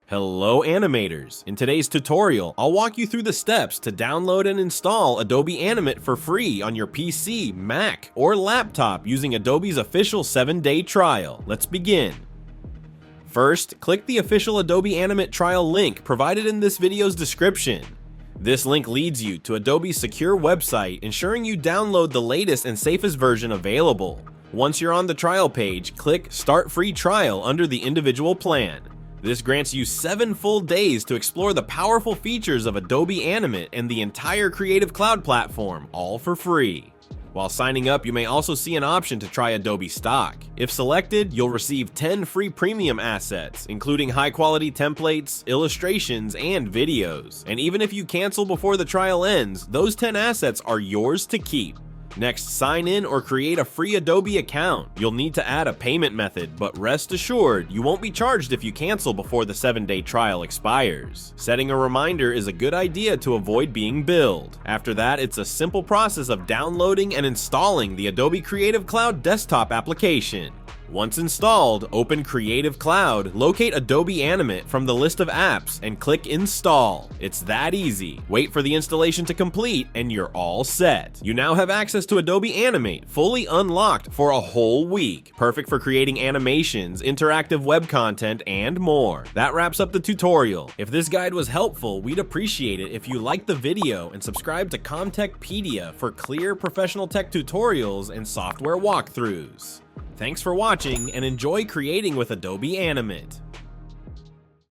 Hello animators! In today's tutorial, I'll walk you through the steps to download and install Adobe Animate for free on your PC, Mac, or laptop using Adobe's official 7-day trial. Let's begin. First, click the official Adobe Animate trial link provided in this video's description. This link leads you to Adobe's secure website, ensuring you download the latest and safest version available. Once you're on the trial page, click Start Free Trial under the individual plan. This grants you 7 full days to explore the powerful features of Adobe Animate and the entire Creative Cloud platform, all for free. While signing up, you may also see an option to try Adobe Stock. If selected, you'll receive 10 free premium assets, including high-quality templates, illustrations, and videos. And even if you cancel before the trial ends, those 10 assets are yours to keep. Next, sign in or create a free Adobe account. You'll need to add a payment method, but rest assured, you won't be charged if you cancel before the 7-day trial expires. Setting a reminder is a good idea to avoid being billed. After that, it's a simple process of downloading and installing the Adobe Creative Cloud desktop application. Once installed, open Creative Cloud, locate Adobe Animate from the list of apps, and click Install. It's that easy. Wait for the installation to complete, and you're all set. You now have access to Adobe Animate, fully unlocked for a whole week. Perfect for creating animations, interactive web content, and more. That wraps up the tutorial. If this guide was helpful, we'd appreciate it if you liked the video and subscribe to ComTechpedia for clear professional tech tutorials and software walkthroughs. Thanks for watching and enjoy creating with Adobe Animate.